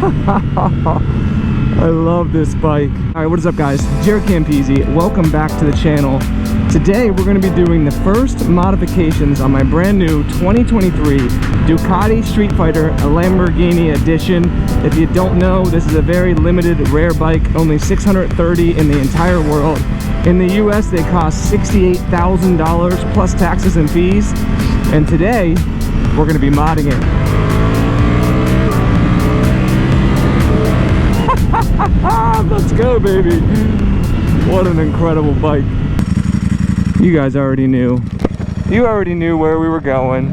I love this bike. All right, what is up guys? JaretCampisi, welcome back to the channel. Today we're going to be doing the first modifications on my brand new 2023 Ducati Streetfighter, a Lamborghini edition. If you don't know, this is a very limited, rare bike, only 630 in the entire world. In the US, they cost $68,000 plus taxes and fees. And today, we're going to be modding it. Let's go, baby. What an incredible bike. You guys already knew. You already knew where we were going.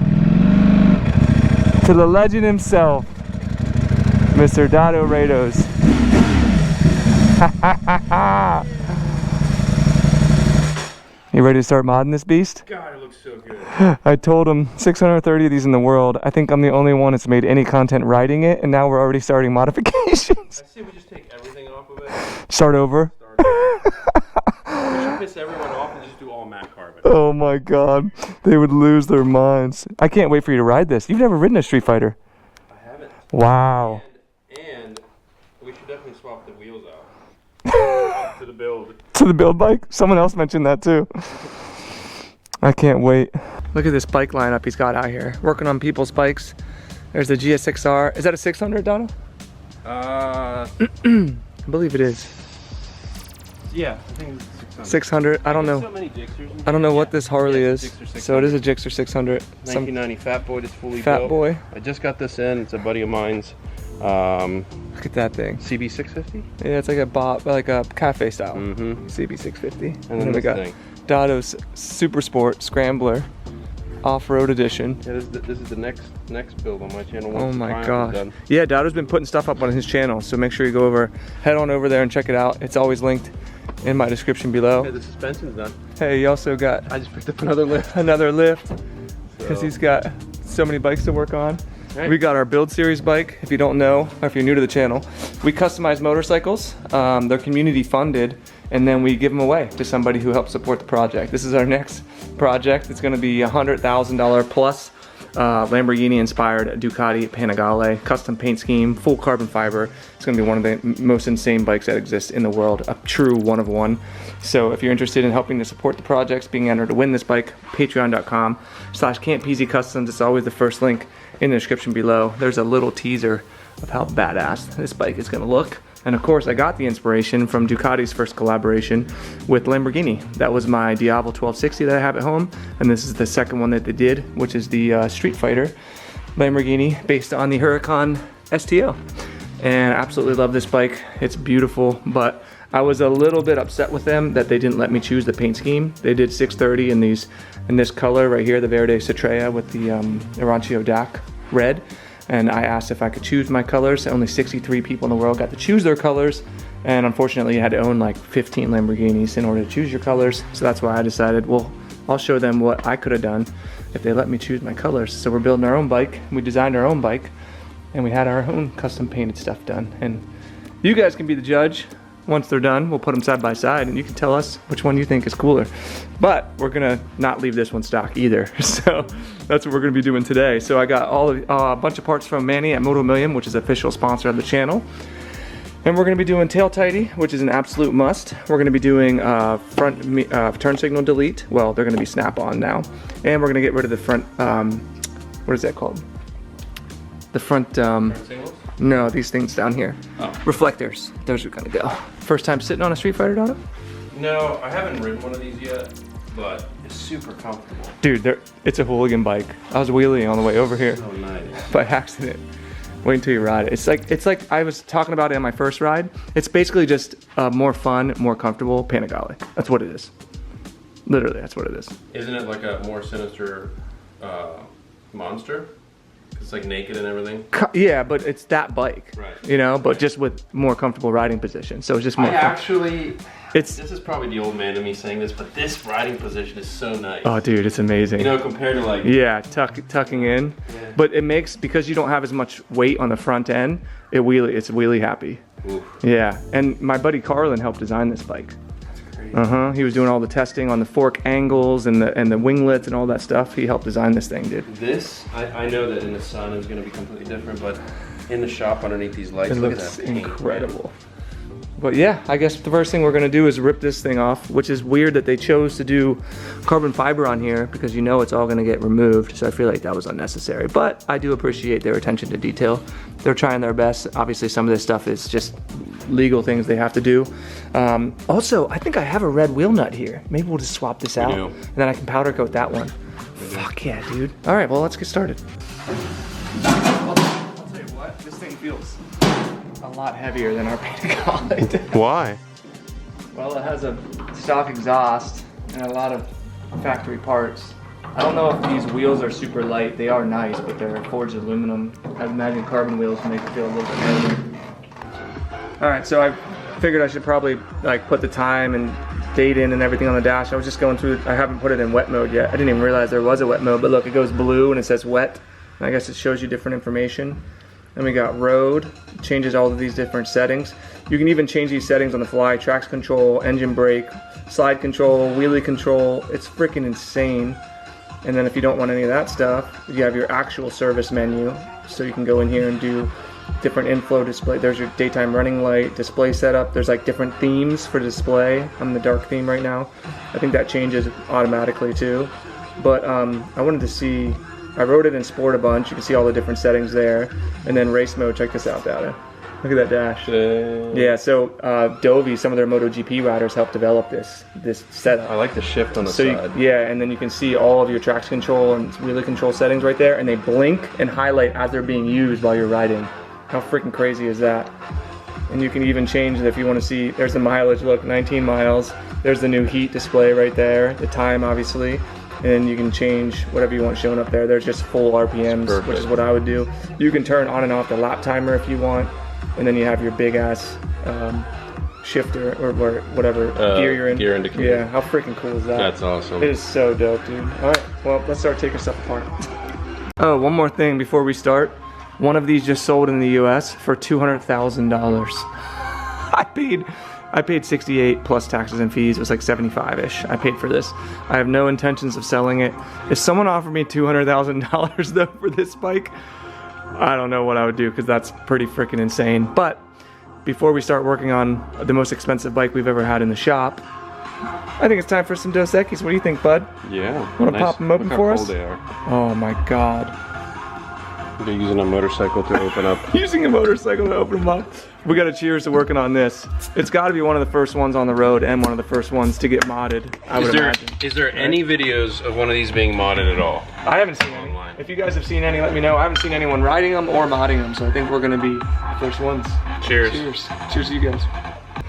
To the legend himself, Mr. Dado Rados. You ready to start modding this beast? God, it looks so good. I told him 630 of these in the world. I think I'm the only one that's made any content riding it, and now we're already starting modifications. I say we just take everything off of it. Start over. We should piss everyone off and just do all matte carbon. Oh my god, they would lose their minds. I can't wait for you to ride this. You've never ridden a Street Fighter. I haven't. Wow. And we should definitely swap the wheels out. To the build. To the build bike? Someone else mentioned that too. I can't wait. Look at this bike lineup he's got out here. Working on people's bikes. There's the GS6R. Is that a 600, Donald? I believe it is. Yeah, I think it's 600. I don't know. So many Gixxers. I don't know what this Harley is. Gixxer So it is a Gixxer 600. 1990 Fat Boy that's fully Fat built. Boy. I just got this in. It's a buddy of mine's. Look at that thing. CB650? Yeah, it's like a like a cafe style. Mm-hmm. CB650. And then we got Dado's Super Sport Scrambler Off-Road Edition. Yeah, this is the next build on my channel. Oh my gosh. Yeah, Dado's been putting stuff up on his channel, so make sure you go over, head on over there and check it out. It's always linked in my description below. Yeah, the suspension's done. Hey, you also got I just picked up another lift. Another lift, because he's got so many bikes to work on. Right. We got our Build Series bike. If you don't know, or if you're new to the channel, we customize motorcycles. They're community funded, and then we give them away to somebody who helps support the project. This is our next project. It's gonna be $100,000 plus Lamborghini inspired Ducati Panigale, custom paint scheme, full carbon fiber. It's gonna be one of the most insane bikes that exists in the world, a true one of one. So if you're interested in helping to support the projects, being entered to win this bike, patreon.com/Campisi Customs. It's always the first link in the description below. There's a little teaser of how badass this bike is gonna look. And of course, I got the inspiration from Ducati's first collaboration with Lamborghini. That was my Diavolo 1260 that I have at home. And this is the second one that they did, which is the Streetfighter Lamborghini based on the Huracan STO. And I absolutely love this bike. It's beautiful, but I was a little bit upset with them that they didn't let me choose the paint scheme. They did 630 in this color right here, the Verde Citrea with the Arancio DAC red. And I asked if I could choose my colors. Only 63 people in the world got to choose their colors. And unfortunately, you had to own like 15 Lamborghinis in order to choose your colors. So that's why I decided, well, I'll show them what I could have done if they let me choose my colors. So we're building our own bike. We designed our own bike, and we had our own custom painted stuff done. And you guys can be the judge. Once they're done, we'll put them side by side, and you can tell us which one you think is cooler. But we're gonna not leave this one stock either. So that's what we're gonna be doing today. So I got a bunch of parts from Manny at Moto Million, which is official sponsor of the channel. And we're gonna be doing tail tidy, which is an absolute must. We're gonna be doing front turn signal delete. Well, they're gonna be snap-on now. And we're gonna get rid of the front, what is that called? The front, no, these things down here. Oh. Reflectors. Those are gonna go. First time sitting on a Street Fighter, Dono? No, I haven't ridden one of these yet, but it's super comfortable. Dude, it's a hooligan bike. I was wheeling on the way over here. Oh, nice. By accident. Wait until you ride it. It's like I was talking about it on my first ride. It's basically just a more fun, more comfortable Panigale. That's what it is. Literally, that's what it is. Isn't it like a more sinister monster? It's like naked and everything. Yeah, but it's that bike, right? You know, but just with more comfortable riding position. So it's just more. This is probably the old man in me saying this, but this riding position is so nice. Oh, dude, it's amazing. You know, compared to like. Yeah, tucking in, yeah. But it makes, because you don't have as much weight on the front end, it's wheelie happy. Oof. Yeah, and my buddy Carlin helped design this bike. He was doing all the testing on the fork angles and the winglets and all that stuff. He helped design this thing, dude. This, I know that in the sun is going to be completely different, but in the shop underneath these lights. It Look looks at that paint, incredible. But yeah, I guess the first thing we're gonna do is rip this thing off, which is weird that they chose to do carbon fiber on here because you know it's all gonna get removed. So I feel like that was unnecessary, but I do appreciate their attention to detail. They're trying their best. Obviously some of this stuff is just legal things they have to do. Also, I think I have a red wheel nut here. Maybe we'll just swap this out and then I can powder coat that one. Fuck yeah, dude. All right, well, let's get started. I'll tell you what, this thing feels a lot heavier than our painted college. Why? Well, it has a stock exhaust and a lot of factory parts. I don't know if these wheels are super light. They are nice, but they're forged aluminum. I imagine carbon wheels make it feel a little bit heavier. All right, so I figured I should probably like put the time and date in and everything on the dash. I was just going through, I haven't put it in wet mode yet. I didn't even realize there was a wet mode, but look, it goes blue and it says wet. And I guess it shows you different information. Then we got road, changes all of these different settings. You can even change these settings on the fly, traction control, engine brake, slide control, wheelie control. It's freaking insane. And then if you don't want any of that stuff, you have your actual service menu. So you can go in here and do different inflow display. There's your daytime running light, display setup. There's like different themes for display. I'm in the dark theme right now. I think that changes automatically too. But I wanted to see, I wrote it in sport a bunch. You can see all the different settings there. And then race mode, check this out, Data. Look at that dash. Yeah, so Dovey, some of their MotoGP riders helped develop this setup. I like the shift on the side. Yeah, and then you can see all of your traction control and wheelie control settings right there, and they blink and highlight as they're being used while you're riding. How freaking crazy is that? And you can even change it if you want to see, there's the mileage, look, 19 miles. There's the new heat display right there, the time obviously. And you can change whatever you want shown up there. There's just full RPMs, which is what I would do. You can turn on and off the lap timer if you want. And then you have your big ass shifter or whatever gear you're in. Gear indicator. Yeah, how freaking cool is that? That's awesome. It is so dope, dude. All right, well, let's start taking stuff apart. Oh, one more thing before we start. One of these just sold in the US for $200,000. I paid 68 plus taxes and fees. It was like 75-ish. I paid for this. I have no intentions of selling it. If someone offered me $200,000 though for this bike, I don't know what I would do because that's pretty freaking insane. But before we start working on the most expensive bike we've ever had in the shop, I think it's time for some Dos Equis. What do you think, bud? Yeah. Want to pop them open for us? Look how cold they are. Oh my God. They're using a motorcycle to open up. Using a motorcycle to open them up. We got to cheers to working on this. It's got to be one of the first ones on the road and one of the first ones to get modded, I would imagine. Is there any videos of one of these being modded at all? I haven't seen any. If you guys have seen any, let me know. I haven't seen anyone riding them or modding them, so I think we're going to be the first ones. Cheers. Cheers. Cheers to you guys.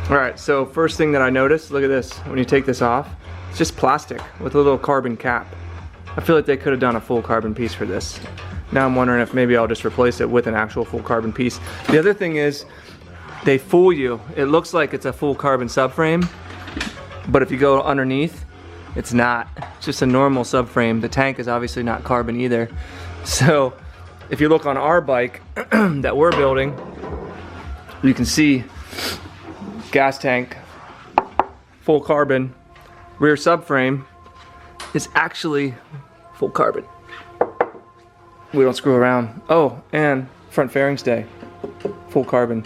All right, so first thing that I noticed, look at this. When you take this off, it's just plastic with a little carbon cap. I feel like they could have done a full carbon piece for this. Now I'm wondering if maybe I'll just replace it with an actual full carbon piece. The other thing is, they fool you. It looks like it's a full carbon subframe, but if you go underneath, it's not. It's just a normal subframe. The tank is obviously not carbon either. So if you look on our bike that we're building, you can see gas tank, full carbon, rear subframe is actually full carbon. We don't screw around. Oh, and front fairing stay, full carbon.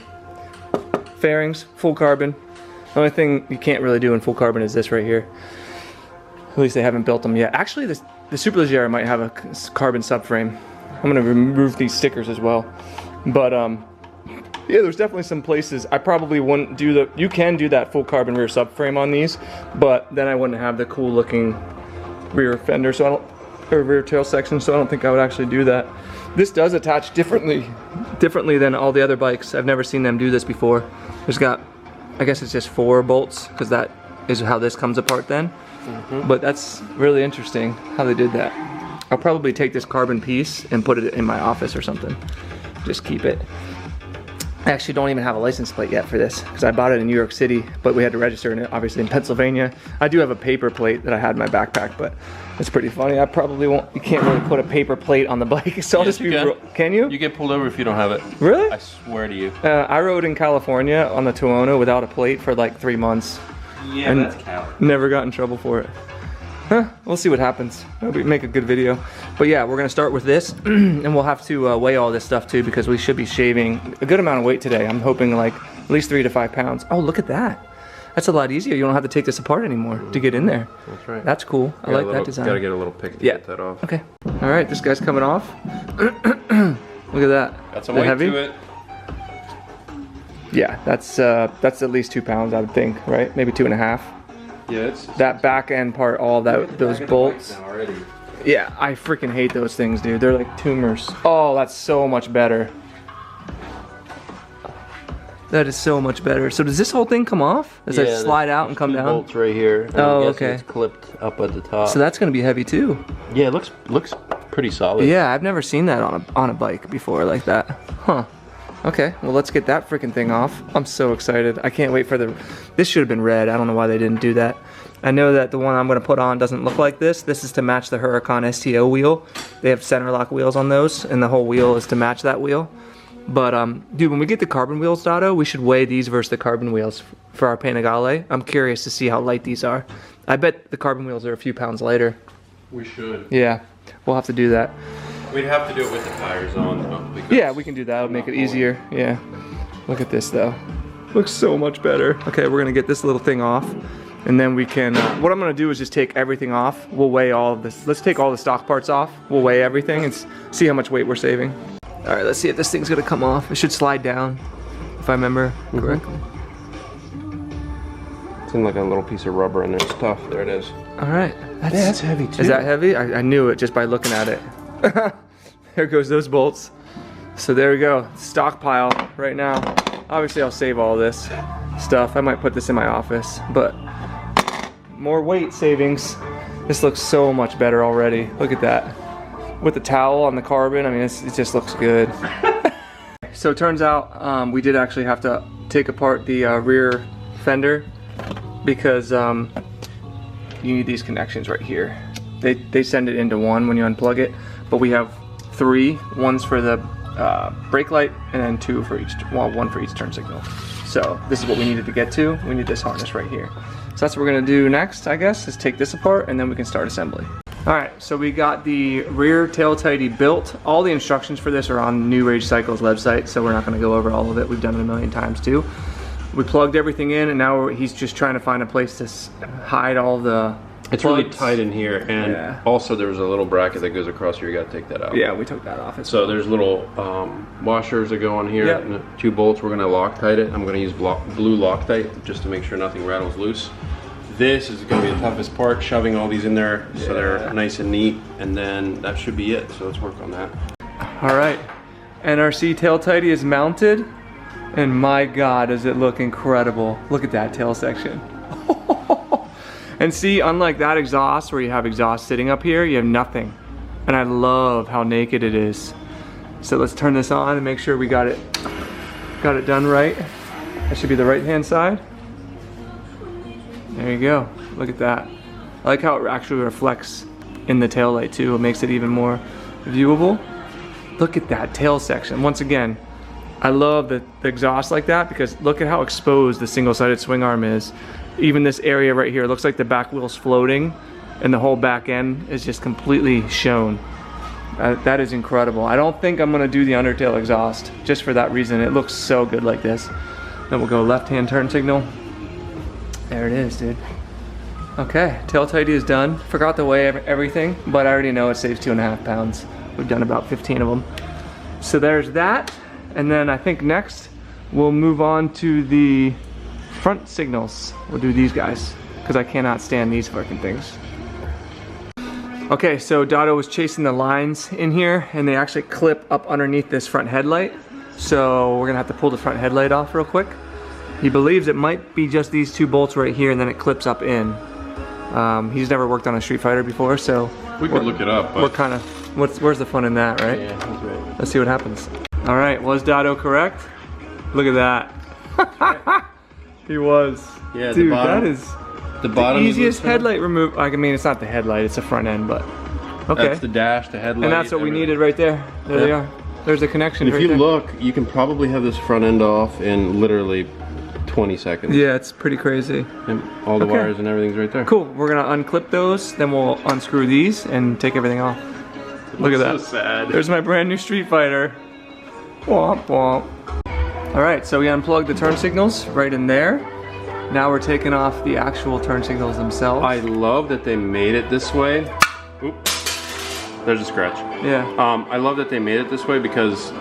Fairings, full carbon. The only thing you can't really do in full carbon is this right here. At least they haven't built them yet. Actually, the Superleggera might have a carbon subframe. I'm gonna remove these stickers as well. But yeah, there's definitely some places I probably wouldn't do the. You can do that full carbon rear subframe on these, but then I wouldn't have the cool looking rear fender, so I don't, or rear tail section. So I don't think I would actually do that. This does attach differently than all the other bikes. I've never seen them do this before. There's got, I guess it's just 4 bolts because that is how this comes apart then. But that's really interesting how they did that. I'll probably take this carbon piece and put it in my office or something. Just keep it. I actually don't even have a license plate yet for this because I bought it in New York City, but we had to register it obviously in Pennsylvania. I do have a paper plate that I had in my backpack, but it's pretty funny. I probably won't, you can't really put a paper plate on the bike, so I'll just be, can you? You get pulled over if you don't have it. Really? I swear to you. I rode in California on the Tuono without a plate for like 3 months. Yeah, and that's count. never got in trouble for it. We'll see what happens. Maybe make a good video. But yeah, we're gonna start with this, and we'll have to weigh all this stuff too because we should be shaving a good amount of weight today. I'm hoping like at least 3 to 5 pounds. Oh, look at that. That's a lot easier. You don't have to take this apart anymore to get in there. That's right. That's cool. I like that design. Gotta get a little pick to get that off. Okay. All right, this guy's coming off. Look at that. Got some weight heavy? to it. Yeah, that's at least 2 pounds, I would think, right? Maybe 2.5. Yeah, it's that back end part, all that, those bolts. Yeah, I freaking hate those things, dude. They're like tumors. Oh, that's so much better. That is so much better. So does this whole thing come off? Does it slide out and come down? Bolts right here. Oh, okay. It's clipped up at the top. So that's gonna be heavy too. Yeah, it looks pretty solid. Yeah, I've never seen that on a bike before like that. Huh. Okay, well let's get that freaking thing off. I'm so excited. I can't wait for this should have been red. I don't know why they didn't do that. I know that the one I'm gonna put on doesn't look like this. This is to match the Huracan STO wheel. They have center lock wheels on those, and the whole wheel is to match that wheel. But dude, when we get the carbon wheels, Dotto, we should weigh these versus the carbon wheels for our Panigale. I'm curious to see how light these are. I bet the carbon wheels are a few pounds lighter. We should. Yeah, we'll have to do that. We'd have to do it with the tires on though. Yeah, we can do that. It'll make it easier. Yeah. Look at this though. Looks so much better. Okay, we're gonna get this little thing off, and then we can. What I'm gonna do is just take everything off. We'll weigh all of this. Let's take all the stock parts off. We'll weigh everything and see how much weight we're saving. All right, let's see if this thing's gonna come off. It should slide down, if I remember correctly. It's in like a little piece of rubber and it's tough. There it is. All right. That's heavy too. Is that heavy? I knew it just by looking at it. There goes those bolts. So there we go, stockpile right now. Obviously I'll save all this stuff. I might put this in my office, but more weight savings. This looks so much better already. Look at that. With the towel on the carbon, I mean, it just looks good. So it turns out we did actually have to take apart the rear fender because you need these connections right here. They send it into one when you unplug it, but we have 3. One's for the brake light, and then 2 for each, well, 1 for each turn signal. So this is what we needed to get to. We need this harness right here. So that's what we're gonna do next, I guess, is take this apart and then we can start assembly. All right, so we got the rear tail tighty built. All the instructions for this are on New Rage Cycle's website, so we're not gonna go over all of it. We've done it a million times too. We plugged everything in, and now he's just trying to find a place to hide all the It's plugs. really tight in here, and also there's a little bracket that goes across here. You gotta take that out. Yeah, we took that off. So there's little washers that go on here, and the 2 bolts. We're gonna Loctite it. I'm gonna use blue Loctite just to make sure nothing rattles loose. This is gonna be the toughest part, shoving all these in there so they're nice and neat, and then that should be it. So let's work on that. All right, NRC tail tighty is mounted, and my God, does it look incredible. Look at that tail section. And see, unlike that exhaust where you have exhaust sitting up here, you have nothing. And I love how naked it is. So let's turn this on and make sure we got it done right. That should be the right-hand side. There you go, look at that. I like how it actually reflects in the tail light too. It makes it even more viewable. Look at that tail section. Once again, I love the exhaust like that because look at how exposed the single-sided swing arm is. Even this area right here, it looks like the back wheel's floating and the whole back end is just completely shown. That is incredible. I don't think I'm gonna do the undertail exhaust just for that reason. It looks so good like this. Then we'll go left-hand turn signal. There it is, dude. Okay, tail tighty is done. Forgot to weigh everything, but I already know it saves 2.5 pounds. We've done about 15 of them. So there's that. And then I think next we'll move on to the front signals. We'll do these guys because I cannot stand these fucking things. Okay, so Dotto was chasing the lines in here and they actually clip up underneath this front headlight. So we're gonna have to pull the front headlight off real quick. He believes it might be just these 2 bolts right here and then it clips up in. He's never worked on a Streetfighter before, so we could look it up. But we're kind of, where's the fun in that, right? Yeah, that's right. Let's see what happens. All right, was Dotto correct? Look at that. He was. Yeah, dude, the bottom, that is the easiest headlight remove. I mean, it's not the headlight; it's the front end, but okay. That's the dash, the headlight, and that's what we needed right there. There they are. There's a connection. And if right you there. look, you can probably have this front end off in literally 20 seconds. Yeah, it's pretty crazy. And all the Okay. wires and everything's right there. Cool, we're gonna unclip those, then we'll unscrew these and take everything off. Look at that. So sad. There's my brand new Streetfighter. Womp womp. All right, so we unplugged the turn signals right in there. Now we're taking off the actual turn signals themselves. I love that they made it this way. Oop. There's a scratch. Yeah. I love that they made it this way because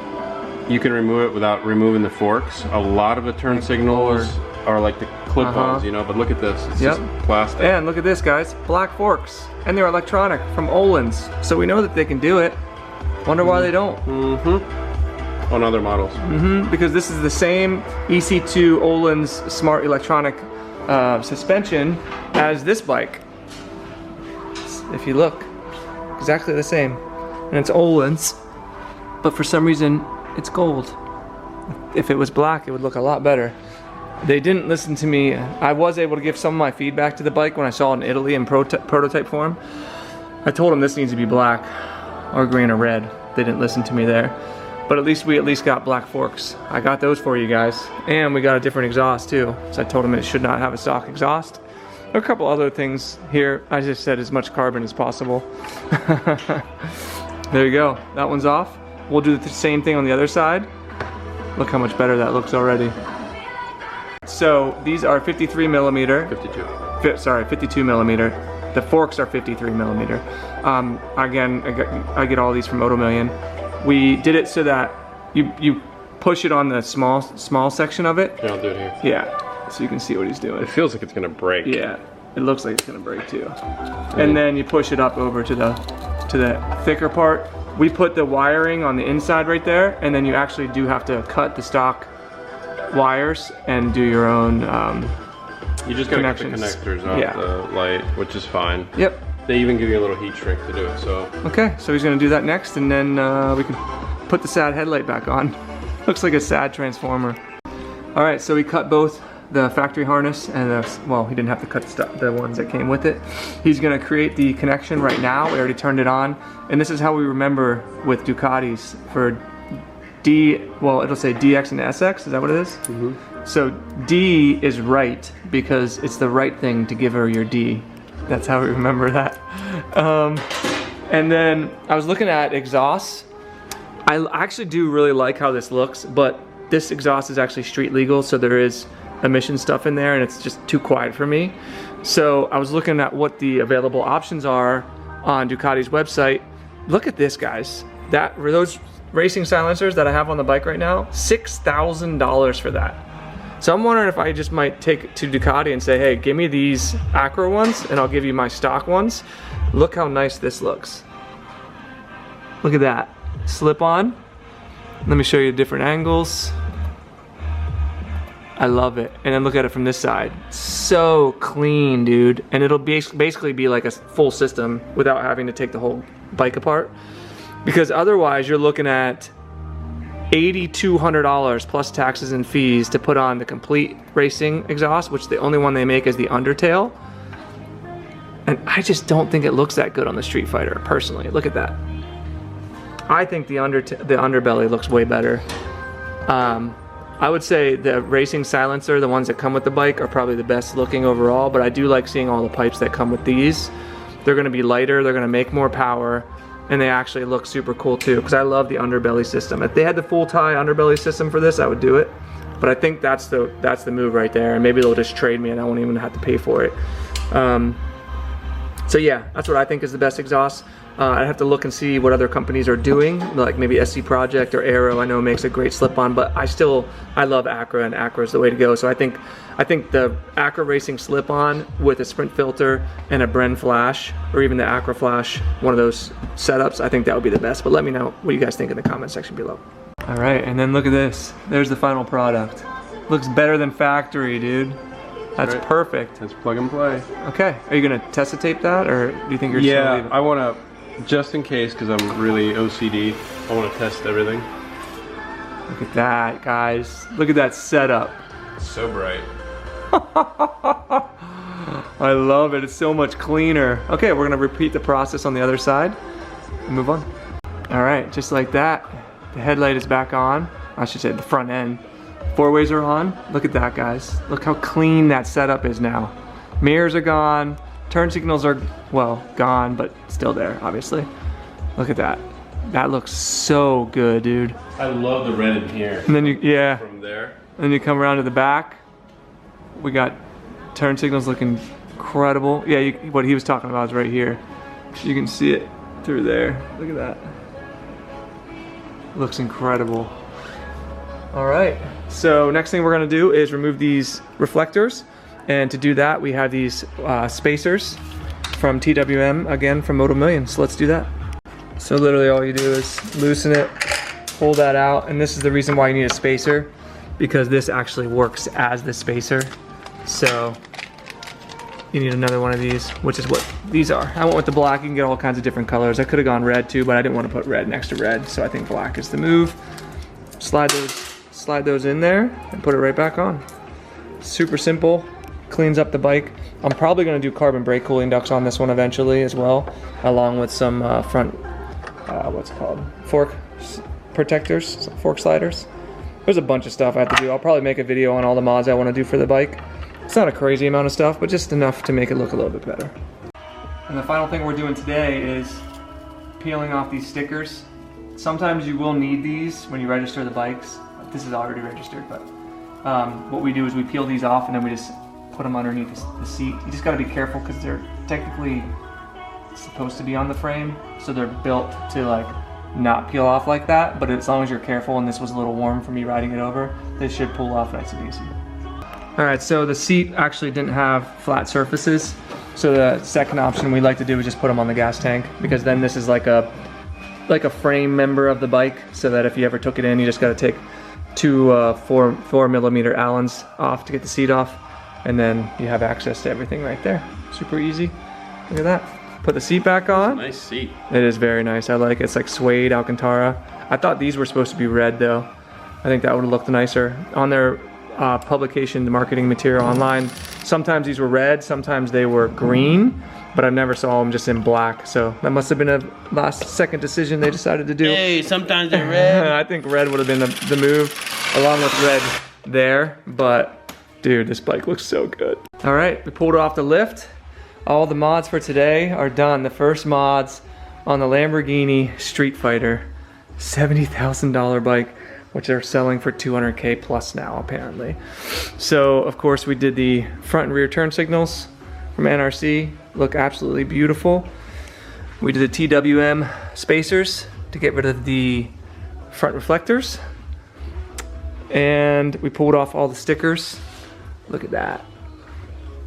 you can remove it without removing the forks. A lot of the turn signals are like the clip-ons, you know, but look at this. It's just plastic. And look at this, guys. Black forks. And they're electronic from Olin's. So we know that they can do it. Wonder why they don't. On other models. Because this is the same EC2 Olin's smart electronic suspension as this bike. If you look, exactly the same. And it's Olin's, but for some reason it's gold. If it was black, it would look a lot better. They didn't listen to me. I was able to give some of my feedback to the bike when I saw it in Italy in prototype form. I told them this needs to be black or green or red. They didn't listen to me there. But we at least got black forks. I got those for you guys. And we got a different exhaust too. So I told them it should not have a stock exhaust. There are a couple other things here. I just said as much carbon as possible. There you go. That one's off. We'll do the same thing on the other side. Look how much better that looks already. So these are 53 millimeter. 52 millimeter. The forks are 53 millimeter. Again, I get all these from Auto Million. We did it so that you push it on the small section of it. Yeah, I'll do it here. Yeah, so you can see what he's doing. It feels like it's gonna break. Yeah, it looks like it's gonna break too. And then you push it up over to the thicker part. We put the wiring on the inside right there, and then you actually do have to cut the stock wires and do your own You just gotta get the connections. connectors off the light, which is fine. Yep. They even give you a little heat shrink to do it, so. Okay, so he's gonna do that next, and then we can put the sad headlight back on. Looks like a sad transformer. All right, so we cut both the factory harness and well, he didn't have to cut the ones that came with it. He's gonna create the connection right now. We already turned it on, and this is how we remember with Ducatis for well, it'll say DX and SX. Is that what it is? So D is right because it's the right thing to give her your D. That's how we remember that. And then I was looking at exhausts. I actually do really like how this looks, but this exhaust is actually street legal, so there is emission stuff in there, and it's just too quiet for me. So I was looking at what the available options are on Ducati's website. Look at this, guys. Those racing silencers that I have on the bike right now, $6,000 for that. So I'm wondering if I just might take it to Ducati and say, hey, give me these Acro ones and I'll give you my stock ones. Look how nice this looks. Look at that. Slip on. Let me show you different angles. I love it. And then look at it from this side. So clean, dude. And it'll basically be like a full system without having to take the whole bike apart. Because otherwise you're looking at $8,200 plus taxes and fees to put on the complete racing exhaust, which the only one they make is the undertail. And I just don't think it looks that good on the Streetfighter, personally. Look at that. I think the underbelly looks way better. I would say the racing silencer, the ones that come with the bike, are probably the best looking overall, but I do like seeing all the pipes that come with these. They're gonna be lighter, they're gonna make more power, and they actually look super cool too, because I love the underbelly system. If they had the full tie underbelly system for this, I would do it. But I think that's the move right there, and maybe they'll just trade me and I won't even have to pay for it. So yeah, that's what I think is the best exhaust. I'd have to look and see what other companies are doing, like maybe SC Project or Aero. I know makes a great slip-on, but I love Acra, and Acra is the way to go. So I think the Acra Racing slip-on with a Sprint filter and a Bren flash, or even the Acra flash, one of those setups, I think that would be the best. But let me know what you guys think in the comment section below. All right, and then look at this. There's the final product. Looks better than factory, dude. That's right. Perfect. Let's plug and play. Okay, are you gonna test to tape that, or do you think you're just gonna leave it? I wanna, just in case, because I'm really OCD, I wanna test everything. Look at that, guys. Look at that setup. It's so bright. I love it. It's so much cleaner. Okay, we're gonna repeat the process on the other side and move on. All right, just like that, the headlight is back on. I should say the front end. Four-ways are on. Look at that, guys. Look how clean that setup is now. Mirrors are gone. Turn signals are, well, gone, but still there, obviously. Look at that. That looks so good, dude. I love the red in here. And then yeah. From there. And then you come around to the back. We got turn signals looking incredible. Yeah, what he was talking about is right here. You can see it through there. Look at that. Looks incredible. All right, so next thing we're gonna do is remove these reflectors. And to do that, we have these spacers from TWM, again from Moto Million. So let's do that. So literally all you do is loosen it, pull that out, and this is the reason why you need a spacer, because this actually works as the spacer. So you need another one of these, which is what these are. I went with the black. You can get all kinds of different colors. I could have gone red too, but I didn't want to put red next to red, so I think black is the move. Slide those in there and put it right back on. Super simple, cleans up the bike. I'm probably going to do carbon brake cooling ducts on this one eventually as well, along with some front, what's it called? Fork protectors, fork sliders. There's a bunch of stuff I have to do. I'll probably make a video on all the mods I want to do for the bike. It's not a crazy amount of stuff, but just enough to make it look a little bit better. And the final thing we're doing today is peeling off these stickers. Sometimes you will need these when you register the bikes. This is already registered, but what we do is we peel these off and then we just put them underneath the seat. You just gotta be careful because they're technically supposed to be on the frame, so they're built to like not peel off like that, but as long as you're careful, and this was a little warm for me riding it over, they should pull off nice and easy. All right, so the seat actually didn't have flat surfaces, so the second option we like to do is just put them on the gas tank, because then this is like a frame member of the bike, so that if you ever took it in, you just gotta take two 4mm Allens off to get the seat off, and then you have access to everything right there. Super easy. Look at that. Put the seat back on. Nice seat. It is very nice. I like it. It's like suede Alcantara. I thought these were supposed to be red though. I think that would have looked nicer. On their publication, the marketing material online, sometimes these were red, sometimes they were green, but I never saw them just in black. So that must have been a last-second decision they decided to do. Hey, sometimes they're red. I think red would have been the move, along with red there. But dude, this bike looks so good. All right, we pulled off the lift. All the mods for today are done. The first mods on the Lamborghini Streetfighter, $70,000 bike, which they're selling for 200K plus now apparently. So of course we did the front and rear turn signals from NRC, look absolutely beautiful. We did the TWM spacers to get rid of the front reflectors. And we pulled off all the stickers. Look at that.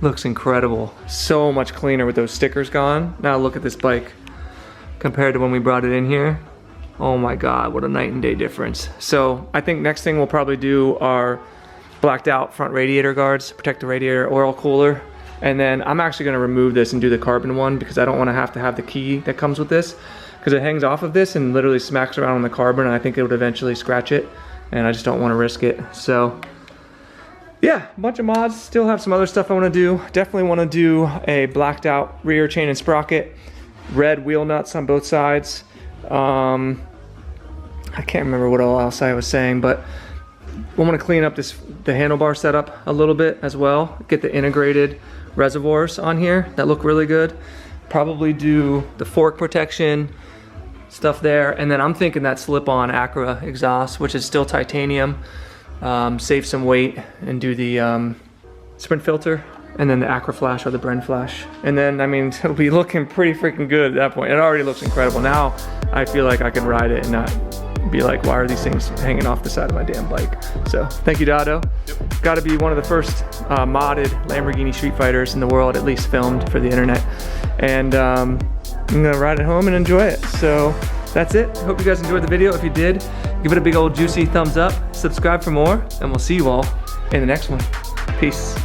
Looks incredible. So much cleaner with those stickers gone. Now look at this bike compared to when we brought it in here. Oh my God, what a night and day difference. So I think next thing we'll probably do are blacked out front radiator guards, protect the radiator oil cooler. And then I'm actually gonna remove this and do the carbon one because I don't wanna have to have the key that comes with this, because it hangs off of this and literally smacks around on the carbon, and I think it would eventually scratch it, and I just don't wanna risk it. So yeah, a bunch of mods. Still have some other stuff I wanna do. Definitely wanna do a blacked out rear chain and sprocket, red wheel nuts on both sides. I can't remember what else I was saying, but I want to clean up the handlebar setup a little bit as well. Get the integrated reservoirs on here that look really good. Probably do the fork protection stuff there, and then I'm thinking that slip-on Acura exhaust, which is still titanium, save some weight, and do the sprint filter, and then the Acura flash or the Bren flash. And then, I mean, it'll be looking pretty freaking good at that point. It already looks incredible. Now I feel like I can ride it and not be like, why are these things hanging off the side of my damn bike? So thank you, Dado. Yep. Got to be one of the first modded Lamborghini Streetfighters in the world, at least filmed for the internet. And I'm gonna ride it home and enjoy it. So that's it. Hope you guys enjoyed the video. If you did, give it a big old juicy thumbs up, subscribe for more, and we'll see you all in the next one. Peace.